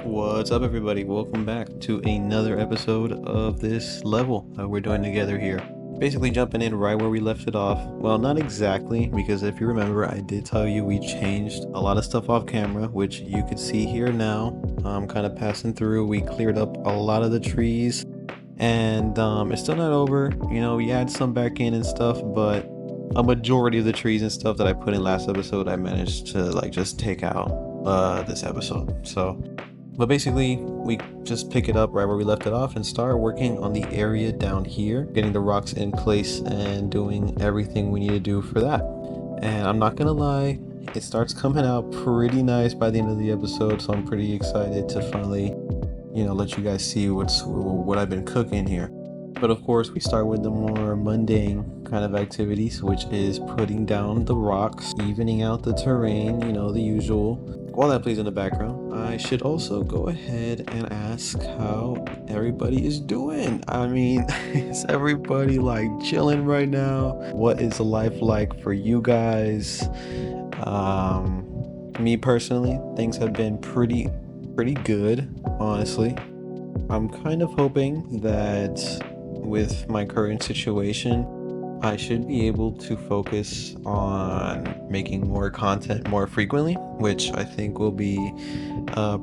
What's up, everybody? Welcome back to another episode of this level we're doing together here. Basically, jumping in right where we left it off. Well, not exactly, because if you remember, I did tell you we changed a lot of stuff off camera, which you could see here now. Kind of passing through. We cleared up a lot of the trees, and it's still not over. We add some back in and stuff, but a majority of the trees and stuff that I put in last episode, I managed to just take out this episode. But basically, we just pick it up right where we left it off and start working on the area down here, getting the rocks in place and doing everything we need to do for that. And I'm not gonna lie, it starts coming out pretty nice by the end of the episode, so I'm pretty excited to finally, let you guys see what I've been cooking here. But of course, we start with the more mundane kind of activities, which is putting down the rocks, evening out the terrain, the usual. While that plays in the background, I should also go ahead and ask how everybody is doing. I mean, is everybody chilling right now? What is life like for you guys? Me personally, things have been pretty good, honestly. I'm kind of hoping that with my current situation, I should be able to focus on making more content more frequently, which I think will be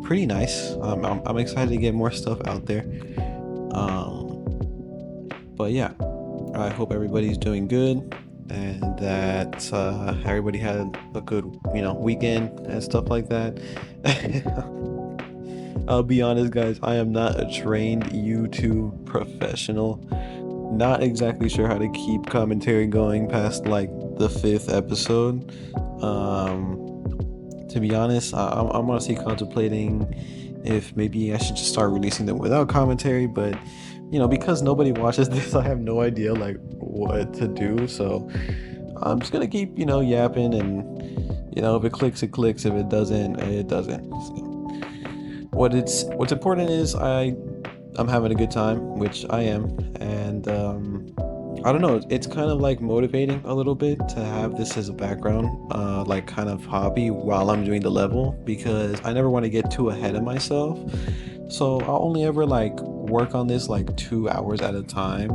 pretty nice. I'm excited to get more stuff out there. But yeah, I hope everybody's doing good and that everybody had a good, weekend and stuff like that. I'll be honest, guys, I am not a trained YouTube professional. Not exactly sure how to keep commentary going past the 5th episode. To be honest, I'm honestly contemplating if maybe I should just start releasing them without commentary, but because nobody watches this, I have no idea what to do. So I'm just gonna keep yapping, and if it clicks, it clicks. If it doesn't, it doesn't. So, what's important is I'm having a good time, which I am, and I don't know, it's kind of motivating a little bit to have this as a background kind of hobby while I'm doing the level, because I never want to get too ahead of myself. So I'll only ever work on this 2 hours at a time.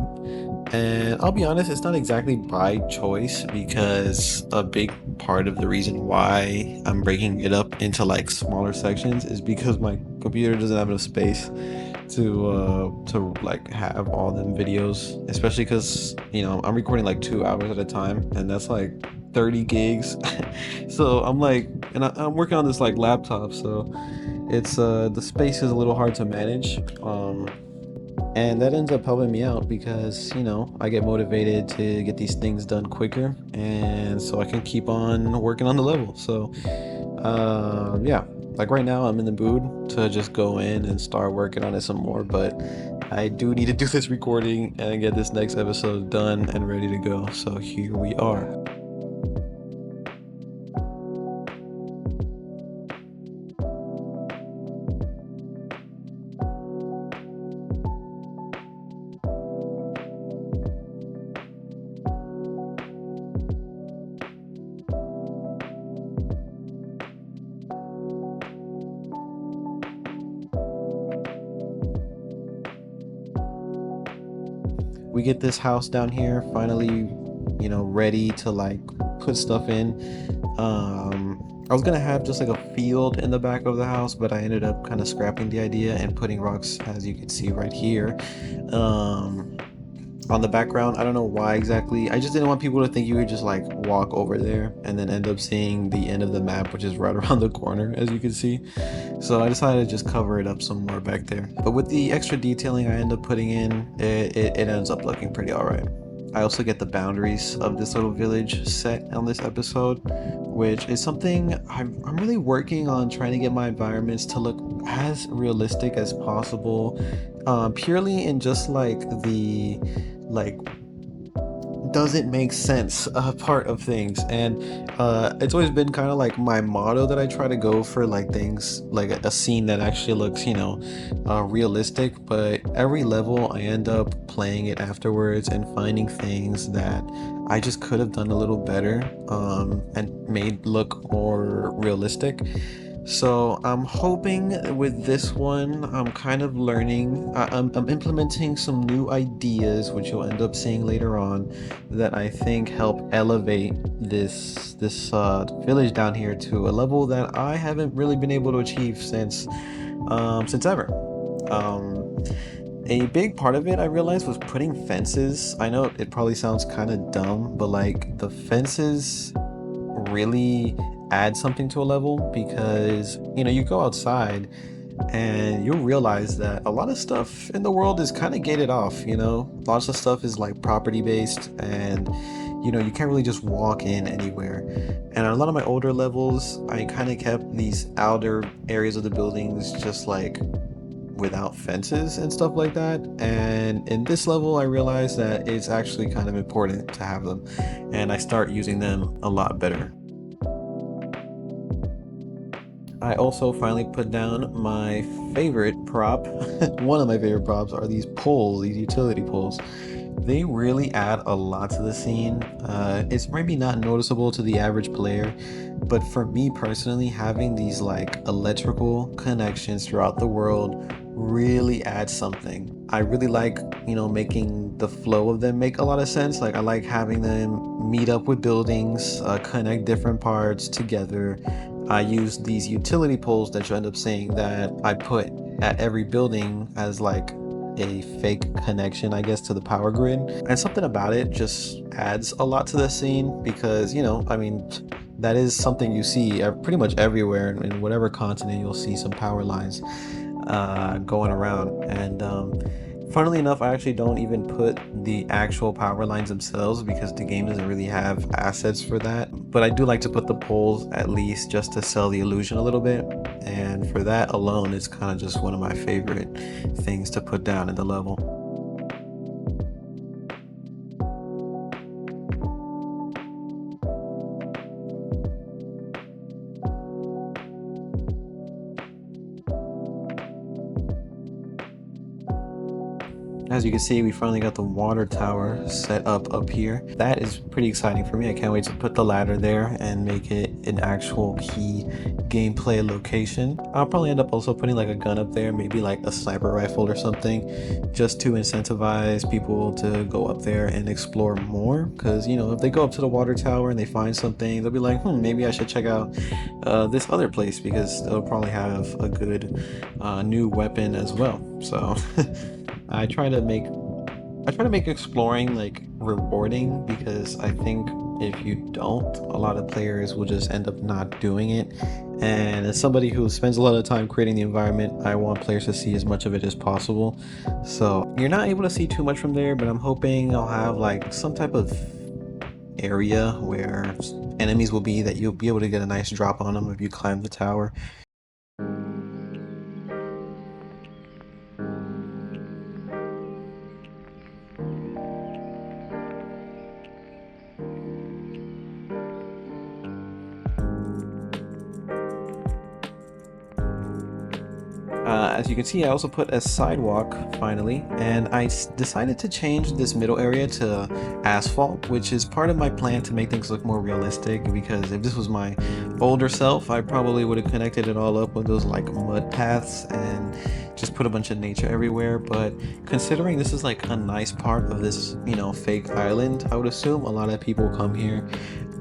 And I'll be honest, it's not exactly by choice, because a big part of the reason why I'm breaking it up into smaller sections is because my computer doesn't have enough space to have all them videos, especially because I'm recording 2 hours at a time, and that's 30 gigs. So I'm working on this laptop, so it's the space is a little hard to manage, and that ends up helping me out because I get motivated to get these things done quicker, and so I can keep on working on the level. So yeah, right now I'm in the mood to just go in and start working on it some more, but I do need to do this recording and get this next episode done and ready to go. So here we are. We get this house down here finally, ready to put stuff in. I was gonna have just a field in the back of the house, but I ended up kind of scrapping the idea and putting rocks, as you can see right here, on the background. I don't know why exactly. I just didn't want people to think you would just walk over there and then end up seeing the end of the map, which is right around the corner, as you can see. So I decided to just cover it up some more back there. But with the extra detailing I end up putting in, it ends up looking pretty alright. I also get the boundaries of this little village set on this episode, which is something I'm really working on, trying to get my environments to look as realistic as possible, purely in just the does it make sense part of things. And it's always been kind of my motto that I try to go for things a scene that actually looks realistic, but every level I end up playing it afterwards and finding things that I just could have done a little better and made look more realistic. So I'm hoping with this one, I'm kind of learning. I'm implementing some new ideas, which you'll end up seeing later on, that I think help elevate this village down here to a level that I haven't really been able to achieve since ever. Um, a big part of it I realized was putting fences. I know it probably sounds kind of dumb, but like the fences really add something to a level because you go outside and you'll realize that a lot of stuff in the world is kind of gated off. Lots of stuff is like property based, and you can't really just walk in anywhere. And on a lot of my older levels, I kind of kept these outer areas of the buildings just like without fences and stuff like that. And in this level I realized that it's actually kind of important to have them, and I start using them a lot better. I also finally put down my favorite prop. One of my favorite props are these poles, these utility poles. They really add a lot to the scene. It's maybe not noticeable to the average player, but for me personally, having these like electrical connections throughout the world really adds something. I really like, making the flow of them make a lot of sense. Like I like having them meet up with buildings, connect different parts together. I use these utility poles that you end up seeing that I put at every building as like a fake connection, I guess, to the power grid. And something about it just adds a lot to the scene because, I mean, that is something you see pretty much everywhere in whatever continent. You'll see some power lines going around. And funnily enough, I actually don't even put the actual power lines themselves because the game doesn't really have assets for that. But I do like to put the poles at least just to sell the illusion a little bit. And for that alone, it's kind of just one of my favorite things to put down in the level. As you can see, we finally got the water tower set up here. That is pretty exciting for me. I can't wait to put the ladder there and make it an actual key gameplay location. I'll probably end up also putting like a gun up there, maybe like a sniper rifle or something, just to incentivize people to go up there and explore more. Because, if they go up to the water tower and they find something, they'll be like, maybe I should check out this other place because they'll probably have a good new weapon as well. So I try to make exploring like rewarding because I think if you don't, a lot of players will just end up not doing it. And as somebody who spends a lot of time creating the environment, I want players to see as much of it as possible. So you're not able to see too much from there, but I'm hoping I'll have like some type of area where enemies will be that you'll be able to get a nice drop on them if you climb the tower. As you can see, I also put a sidewalk finally, and I decided to change this middle area to asphalt, which is part of my plan to make things look more realistic, because if this was my older self, I probably would have connected it all up with those like mud paths and just put a bunch of nature everywhere. But considering this is like a nice part of this, fake island, I would assume a lot of people come here,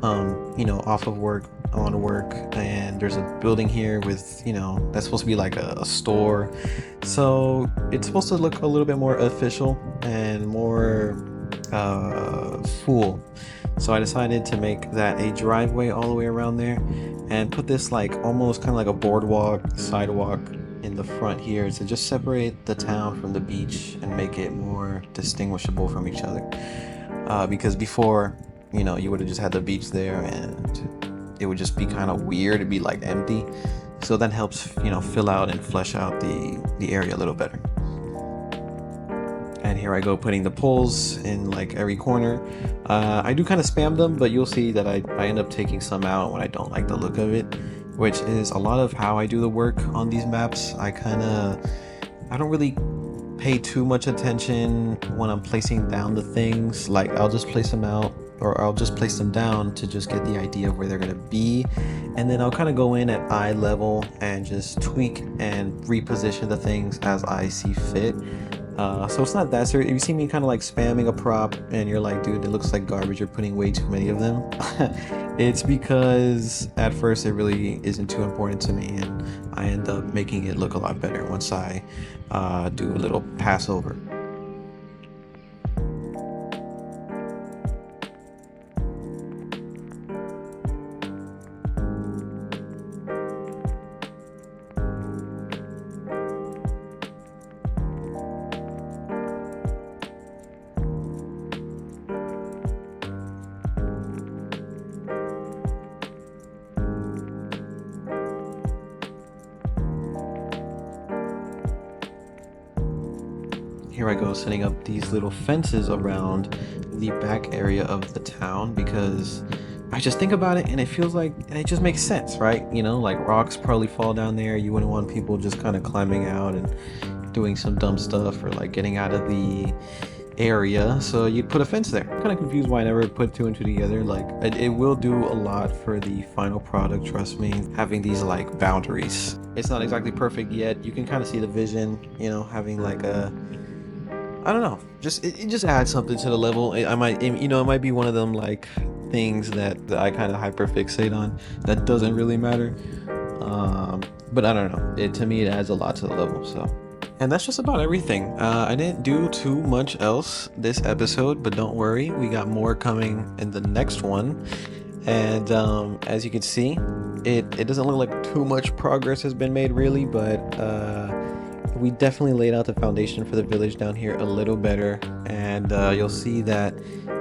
off of work, on work, and there's a building here with that's supposed to be like a store, so it's supposed to look a little bit more official and more full. So I decided to make that a driveway all the way around there and put this like almost kind of like a boardwalk sidewalk in the front here to just separate the town from the beach and make it more distinguishable from each other, because before you would have just had the beach there and it would just be kind of weird. It'd be like empty. So that helps, fill out and flesh out the area a little better. And here I go putting the poles in like every corner. I do kind of spam them, but you'll see that I end up taking some out when I don't like the look of it, which is a lot of how I do the work on these maps. I don't really pay too much attention when I'm placing down the things. Like I'll just place them out or I'll just place them down to just get the idea of where they're gonna be, and then I'll kind of go in at eye level and just tweak and reposition the things as I see fit. So it's not that serious. If you see me kind of like spamming a prop and you're like, dude, it looks like garbage, you're putting way too many of them. It's because at first it really isn't too important to me, and I end up making it look a lot better once I do a little pass over. Here I go, setting up these little fences around the back area of the town, because I just think about it and it feels like it just makes sense, right? You know, like rocks probably fall down there. You wouldn't want people just kind of climbing out and doing some dumb stuff, or like getting out of the area. So you'd put a fence there. I'm kind of confused why I never put two and two together. Like it will do a lot for the final product, trust me, having these like boundaries. It's not exactly perfect yet. You can kind of see the vision, you know, having like a, I don't know, just it just adds something to the level. I might, you know, it might be one of them like things that I kind of hyper fixate on that doesn't really matter. But I don't know, it, to me it adds a lot to the level. So, and that's just about everything. I didn't do too much else this episode, but don't worry, we got more coming in the next one. And as you can see, it doesn't look like too much progress has been made really, but we definitely laid out the foundation for the village down here a little better, and you'll see that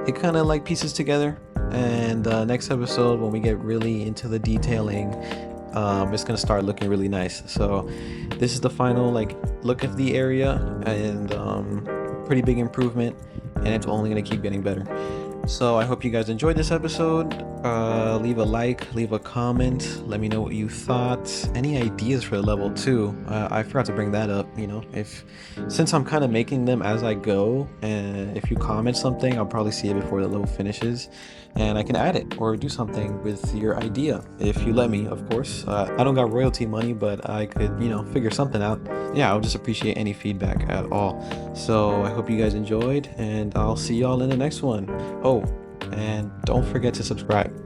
it kind of like pieces together. And next episode, when we get really into the detailing, it's gonna start looking really nice. So this is the final like look at the area, and pretty big improvement, and it's only gonna keep getting better. So I hope you guys enjoyed this episode. Leave a like, leave a comment, let me know what you thought, any ideas for the level 2. I forgot to bring that up. You know, if since I'm kind of making them as I go, and if you comment something, I'll probably see it before the level finishes, and I can add it or do something with your idea if you let me, of course. I don't got royalty money, but I could, you know, figure something out. Yeah, I'll just appreciate any feedback at all. So I hope you guys enjoyed, and I'll see y'all in the next one. Oh, and don't forget to subscribe.